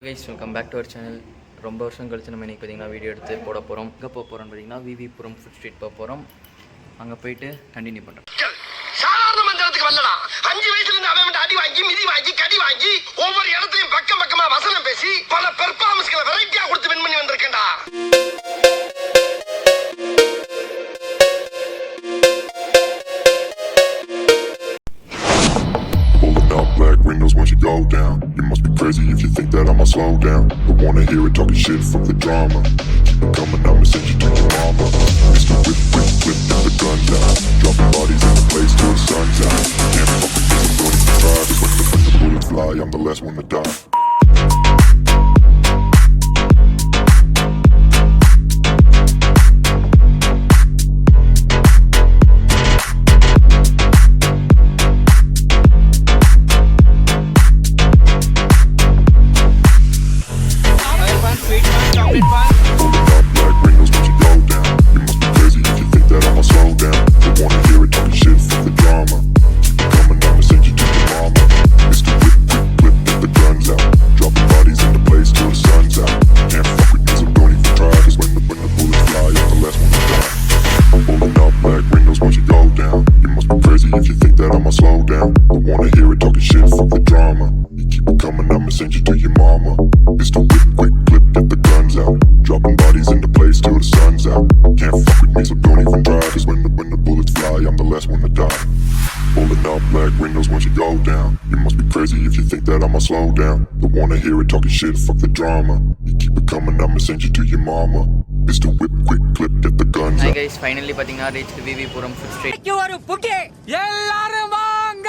Guys welcome back to our channel. ரொம்ப வருஷம் கழிச்சு நம்ம இன்றைக்கி பார்த்திங்கன்னா வீடியோ எடுத்து போட போகிறோம். எங்கே போக போகிறோம்னு பார்த்திங்கன்னா விவிபுரம் ஃபுட் ஸ்ட்ரீட் போக போகிறோம். அங்கே போயிட்டு கண்டினியூ பண்ணுறோம். சாதாரண மந்திரத்துக்கு வரலடா. 5 வயசுல இருந்து அவன் அடி வாங்கி மிதி வாங்கி கடி வாங்கி ஒவ்வொரு இடத்துலையும் பக்கம் பக்கமா வசனம் பேசி பல பெர்ஃபார்மன்ஸ்களை வெரைட்டியா கொடுத்து வின் பண்ணி வந்திருக்கேன்டா. Black windows once you go down. You must be crazy if you think that I'ma slow down. Don't wanna hear it talking shit from the drama. Keep it coming, I'ma send you to your mama. Mr. Whip, whip, whip, get the guns out. Dropping bodies in the place till the sun's out. Can't fuck with this, I'm going to try. Cause when the bullets fly, I'm the last one to die. Slow down, don't wanna hear it talking shit, fuck the drama. You keep it coming, I'ma send you to your mama. Mr. Whip, quick clip, get the guns out. Dropping bodies in the place till the sun's out. Can't fuck with me, so don't even try. Cause when the bullets fly, I'm the last one to die. Pulling up black windows once you go down. You must be crazy if you think that I'ma slow down. Don't wanna hear it talking shit, fuck the drama. You keep it coming, I'ma send you to your mama. Mr. Whip, quick clip, get the guns out. Hi guys, finally பார்த்தீங்கன்னா reach the VV Puram food street. எல்லாரும் வாங்க.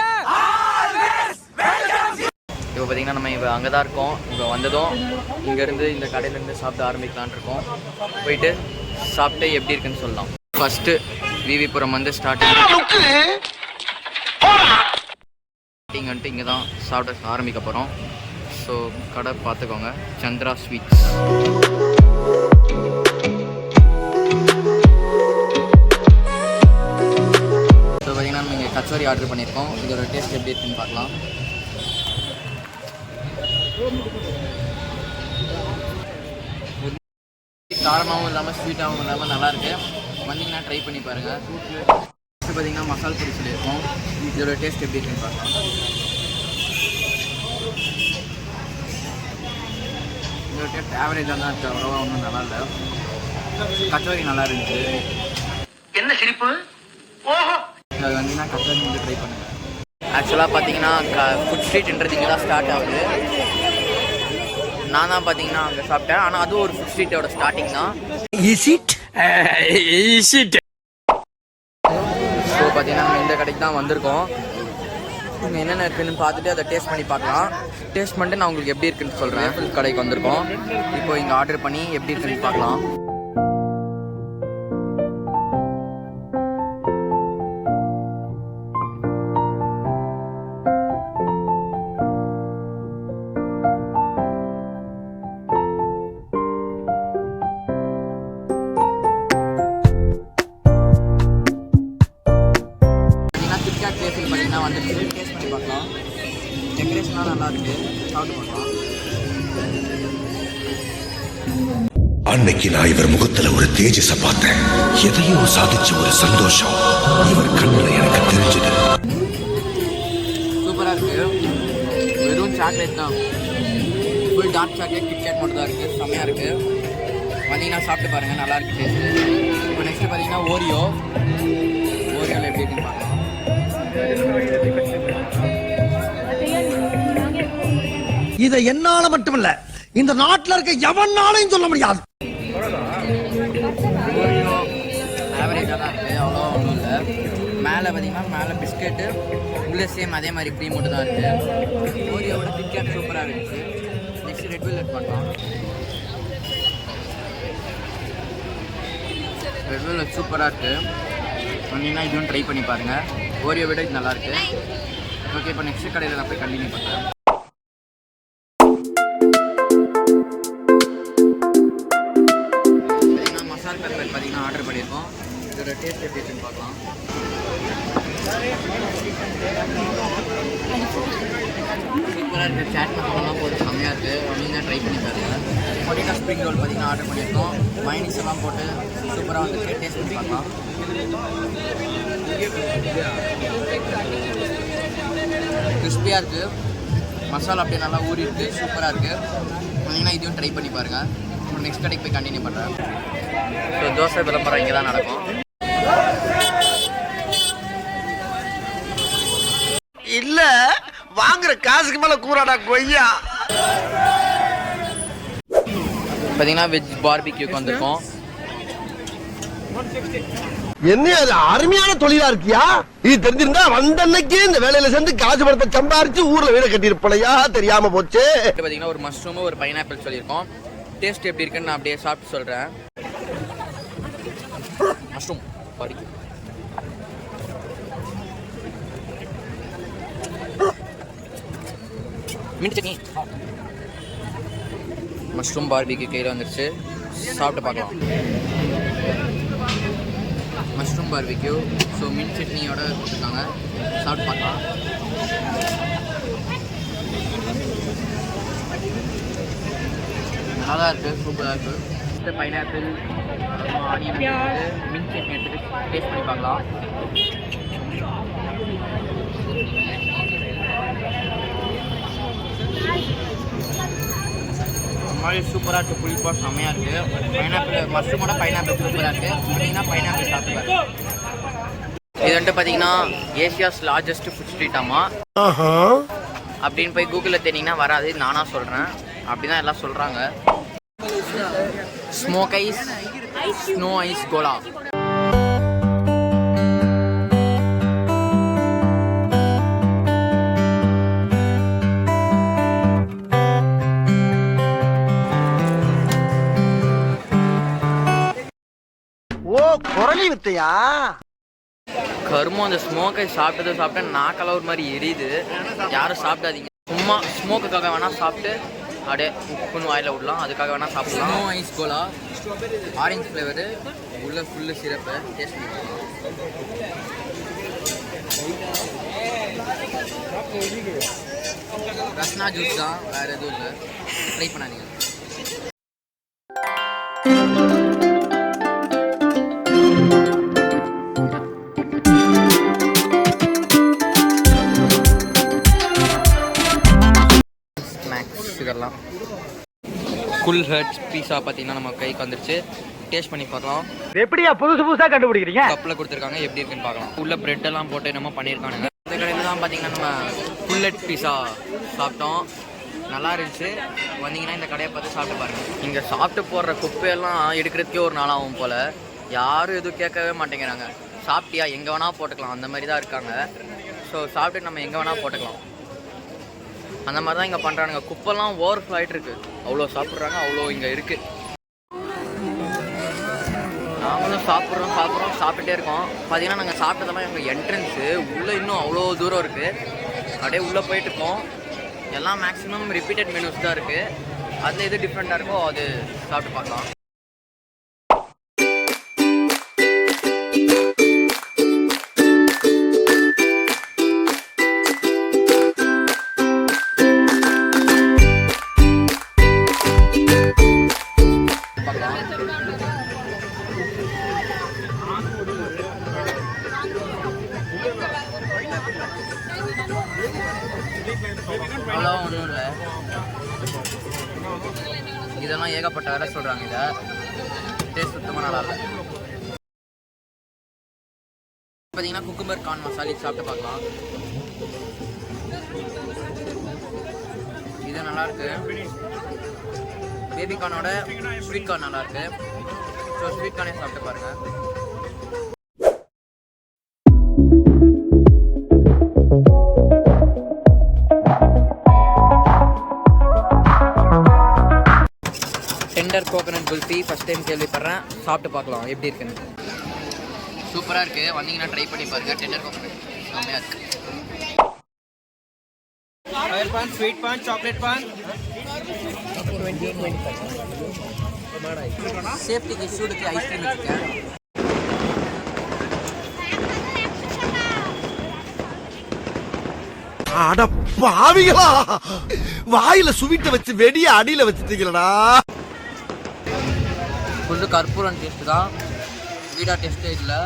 இப்போ பார்த்தீங்கன்னா நம்ம இப்போ அங்கே தான் இருக்கோம். இப்போ வந்ததும் இங்கேருந்து இந்த கடையிலேருந்து சாப்பிட்டு ஆரம்பிக்கலான் இருக்கோம். போயிட்டு சாப்பிட்டு எப்படி இருக்குன்னு சொல்லலாம். ஃபஸ்ட்டு விவிபுரம் வந்து ஸ்டார்டிங் வந்துட்டு இங்கே தான் சாப்பிட ஆரம்பிக்க போகிறோம். ஸோ கடை பார்த்துக்கோங்க, சந்திரா ஸ்வீட்ஸ். ஸோ பார்த்தீங்கன்னா நம்ம இங்கே கச்சோரி ஆர்டர் பண்ணியிருக்கோம். இதோட டேஸ்ட் எப்படி இருக்குன்னு பார்க்கலாம். காரமாகவும் இல்லாமல் ஸ்வீட்டாகவும் இல்லாமல் நல்லாயிருக்கு. வந்தீங்கன்னா ட்ரை பண்ணி பாருங்கள். ஃபஸ்ட்டு பார்த்தீங்கன்னா மசால் பொடி சொல்லியிருக்கோம். இதோட டேஸ்ட் எப்படி இருக்குன்னு பார்க்கலாம். இதோட டேஸ்ட் ஆவரேஜாக தான் இருக்குது, அவ்வளோவா ஒன்றும் நல்லா இல்லை. கச்சோரி நல்லா இருந்துச்சு. என்ன சிரிப்பு? ஓஹோ, அது வந்தீங்கன்னா கச்சோரி வந்து ட்ரை பண்ணுங்கள். ஆக்சுவலாக பார்த்தீங்கன்னா ஃபுட் ஸ்ட்ரீட்ன்றது இங்கே தான் ஸ்டார்ட் ஆகுது. நான் தான் பார்த்தீங்கன்னா அங்கே சாப்பிட்டேன். ஆனால் அதுவும் ஒரு ஃபுட் ஸ்ட்ரீட்டோட ஸ்டார்டிங் தான். ஸோ பார்த்தீங்கன்னா நம்ம இந்த கடைக்கு தான் வந்திருக்கோம். இங்கே என்னென்ன இருக்குன்னு பார்த்துட்டு அதை டேஸ்ட் பண்ணி பார்க்கலாம். டேஸ்ட் பண்ணிட்டு நான் உங்களுக்கு எப்படி இருக்குன்னு சொல்கிறேன். ஃபுல் கடைக்கு வந்திருக்கோம். இப்போ இங்கே ஆர்டர் பண்ணி எப்படி இருக்குன்னு பார்க்கலாம். பார்த்தீங்கன்னா வந்துட்டு டேஸ்ட் பண்ணி பார்க்கலாம். டெக்கரேஷனாக நல்லா இருக்கு, சாப்பிட்டு பார்க்கலாம். அன்னைக்கு நான் இவர் முகத்துல ஒரு தேஜஸ பார்த்தேன். எதையோ சாதிச்ச ஒரு சந்தோஷம் இவர் கண்ணுல எனக்கு தெரிஞ்சது. சூப்பராக இருக்கு. வெறும் சாக்லேட் தான், ஃபுல் டார்க் சாக்லேட், கிட்கேட் மட்டும் தான் இருக்குது. செம்மையாக இருக்குது. வந்தீங்கன்னா சாப்பிட்டு பாருங்கள், நல்லா இருக்குது டேஸ்ட்டு. இப்போ நெக்ஸ்ட்டு பார்த்தீங்கன்னா ஓரியோவில் எப்படி இருக்குன்னு பார்க்கலாம். இதை என்னால மட்டுமல்ல, இந்த நாட்டில் இருக்க எவனாலையும் சொல்ல முடியாது. ஆவரேஜாக தான் இருக்குது, அவ்வளோ ஒன்றும் இல்லை. மேலே பார்த்தீங்கன்னா மேலே பிஸ்கெட்டு, உள்ளே சேம் அதே மாதிரி க்ரீம் மட்டும் தான் இருக்குது. ஓரியோவோட கிட்கேட் சூப்பராக இருந்துச்சு. நெக்ஸ்ட் ரெட் வெல்வெட் பண்ணலாம். ரெட் வெல்வெட் சூப்பராக இருக்குது. வந்தீங்கன்னா இதுவும் ட்ரை பண்ணி பாருங்கள். ஓரியோ விட இது நல்லாயிருக்கு. ஓகே, இப்போ நெக்ஸ்ட் கடையில் நான் போய் கண்டினியூ பண்ணுறேன். பார்த்தீங்கன்னா மசால் பெப்பர் பார்த்தீங்கன்னா ஆர்டர் பண்ணியிருக்கோம். இதோட டேஸ்ட் எப்படி இருக்குன்னு பார்க்கலாம். சூப்பராக இருக்குது. சாட் மசாலாலாம் போட்டு செம்மையாக இருக்குது. நீங்கள் ட்ரை பண்ணி பாருங்க. பொட்டேட்டோ ஸ்ப்ரிங் ரோல் பார்த்தீங்கன்னா ஆர்டர் பண்ணியிருக்கோம். மைனஸ் எல்லாம் போட்டு சூப்பராக வந்துட்டு டேஸ்ட் பண்ணி பார்க்கலாம். கிறிஸ்பியாக இருக்குது. மசாலா அப்படியே நல்லா ஊறி இருக்குது. சூப்பராக இருக்குது. வந்தீங்கன்னா இதையும் ட்ரை பண்ணி பாருங்கள். அப்புறம் நெக்ஸ்ட் கடைக்கு போய் கண்டினியூ பண்ணுறேன். ஸோ தோசை விளம்பரம் இங்கே தான் நடக்கும். இல்ல வாங்குற காசுக்கு மேல கூறாடா கொய்யா. பார்த்தீங்கன்னா வெஜ் பார்பிக்யூக்கு வந்திருக்கோம். என்ன அது அருமையான தொழிலா இருக்கியா? இது தெரிஞ்சிருந்தா வந்த அன்னைக்கே இந்த வேலையில சேர்ந்து காசு பணத்தை சம்பாரிச்சு ஊர்ல வீட கட்டியிருப்பலையா, தெரியாம போச்சு. பார்த்தீங்கன்னா ஒரு மஷ்ரூமு ஒரு பைனாப்பிள் சொல்லியிருக்கோம். டேஸ்ட் எப்படி இருக்குன்னு நான் அப்படியே சாப்பிட்டு சொல்கிறேன். Mushroom barbecue mint chutney. Mushroom barbecue கையில் வந்துருச்சு. சாப்பிட்டு பார்க்கலாம். மஷ்ரூம் பார்பிக்யூ ஸோ மின்ட் சட்னியோட கொடுத்துருக்காங்க. சாப்பிட்டு பார்க்கலாம். நல்லா தான் இருக்குது. சூப்பராக இருக்குது. பைனாப்பிள் ஆனியன் மின்ட் சட்னி எடுத்துகிட்டு டேஸ்ட் பண்ணி பார்க்கலாம். மாதிரி சூப்பராக இருக்குது. புளிப்பாக செம்மையாக இருக்குது. பைனாப்பிள் மஷ்ரூமோட பைனாப்பிள் சூப்பராக இருக்குது. அப்படின்னா பைனாப்பிள் சாப்பிடுவாரு. இது வந்துட்டு பார்த்தீங்கன்னா ஏசியாஸ் லார்ஜஸ்ட் ஃபுட் ஸ்ட்ரீட் ஆமா அப்படின்னு போய் கூகுளில் தேடிங்கன்னா வராது. நானாக சொல்கிறேன். அப்படி தான் எல்லாம் சொல்கிறாங்க. Smoke ice snow ice cola. ஓ குரலி வித்தையா? கருமம் அந்த ஸ்மோக்கை சாப்பிட்டா நாக்கெல்லாம் ஒரு மாதிரி எரியுது. யாரும் சாப்பிடாதீங்க. சும்மா ஸ்மோக்குக்காக வேணால் சாப்பிட்டு அப்படியே உப்புன்னு வாயில் விடலாம். அதுக்காக வேணால் சாப்பிடலாம். Snow ice cola orange flavour உள்ள ஃபுல்லு சிரப்பு. டேஸ்ட் பண்ணி ரஸ்னா ஜூஸ் தான், வேறு எதுவும் இல்லை. ட்ரை பண்ணாதீங்க. இதெல்லாம் ஃபுல் ஹர்ட்ஸ் பீஸா பார்த்தீங்கன்னா நம்ம கைக்கு வந்துருச்சு. டேஸ்ட் பண்ணி பார்க்கலாம். எப்படியா புதுசா கண்டுபிடிக்கிறீங்க? கப்பில் கொடுத்துருக்காங்க. எப்படி இருக்குன்னு பார்க்கலாம். உள்ள பிரெட் எல்லாம் போட்டு என்னமோ பண்ணியிருக்கானுங்க. இந்த கடையில் தான் பார்த்தீங்கன்னா நம்ம ஃபுல் ஹெட் பீஸா சாப்பிட்டோம். நல்லா இருந்துச்சு. வந்தீங்கன்னா இந்த கடையை பார்த்து சாப்பிட்டு பாருங்கள். இங்கே சாப்பிட்டு போடுற குப்பையெல்லாம் எடுக்கிறதுக்கே ஒரு நாளாகும் போல். யாரும் எதுவும் கேட்கவே மாட்டேங்கிறாங்க. சாப்பிட்டியா எங்கே வேணால் போட்டுக்கலாம் அந்த மாதிரி தான் இருக்காங்க. ஸோ சாப்பிட்டு நம்ம எங்கே வேணால் போட்டுக்கலாம் அந்த மாதிரி தான் இங்கே பண்ணுறானுங்க. குப்பெல்லாம் ஓவர்ஃப்ளோ ஆகிட்டு இருக்கு. அவ்வளோ சாப்பிட்றாங்க. அவ்வளோ இங்கே இருக்குது. நாங்களும் சாப்பிட்டுட்டே இருக்கோம். பார்த்தீங்கன்னா நாங்கள் சாப்பிட்டதெல்லாம் எங்கள் என்ட்ரன்ஸு உள்ளே இன்னும் அவ்வளோ தூரம் இருக்குது. அப்படியே உள்ளே போயிட்டு இருக்கோம். எல்லாம் மேக்ஸிமம் ரிப்பீட்டட் மெனுஸ் தான் இருக்குது. அதில் எது டிஃப்ரெண்ட்டாக இருக்கோ அது சாப்பிட்டு பார்க்கலாம். அவ்வளோ ஒன்றும் இல்லை. இதெல்லாம் ஏகப்பட்ட வேலை சொல்கிறாங்க. இதை டேஸ்ட் சுத்தமாக நல்லா இல்லை. பார்த்தீங்கன்னா குக்கும்பர் கார்ன் மசாலா சாப்பிட்டு பார்க்கலாம். இது நல்லாயிருக்கு. பேபி கார்னோட ஸ்வீட் கார்ன் நல்லாயிருக்கு. ஸோ ஸ்வீட் கார்னே சாப்பிட்டு பாருங்கள். Tender coconut kulfi first time கேள்விப்படுறேன். சாப்பிட்டு பார்க்கலாம் எப்படி இருக்குன்னு. சூப்பராக இருக்குது. வந்தீங்கன்னா ட்ரை பண்ணி பாருங்கள். டெண்டர் கோகனட் செம்மையாக இருக்குது. Oil pan, sweet pan, chocolate pan. சேஃப்டிக்கு சூடுக்கு ஐஸ்கிரீம் வச்சுருக்கேன். அட பாவிகளா, வாயில சுவிட்ட வச்சு வெடிய அடியில வச்சுட்டீங்களடா. ஃபுல்லு கற்பூரம் டேஸ்ட்டு தான், வீடா டேஸ்ட்டே இல்லை.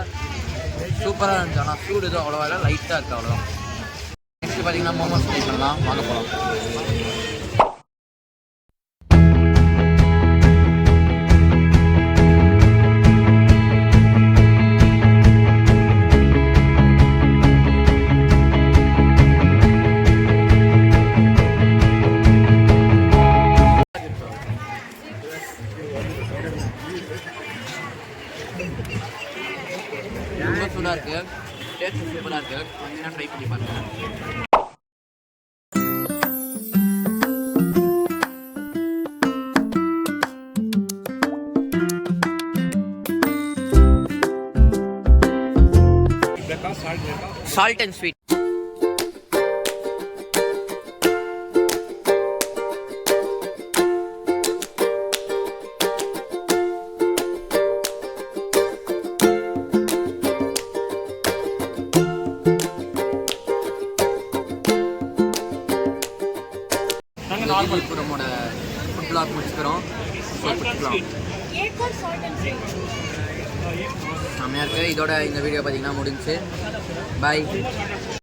சூப்பராக இருந்துச்சு. ஆனால் சூடு எதுவும் அவ்வளோவா இல்லை, லைட்டாக இருக்குது, அவ்வளோதான். நெக்ஸ்ட்டு பார்த்தீங்கன்னா மோமோஸ் ட்ரை பண்ணலாம், வாங்க போகலாம். ரொம்ப சூடாக இருக்குது, டேஸ்ட்டு சூப்பராக இருக்குது. வந்தீங்கன்னா ட்ரை பண்ணி பாருங்கள். Salt and sweet. நம்மளோட ஃபுட் பிளாக் முடிச்சுக்கிறோம். செம்மையாக இருக்குது. இதோட இந்த வீடியோ பார்த்தீங்கன்னா முடிஞ்சு. பாய்.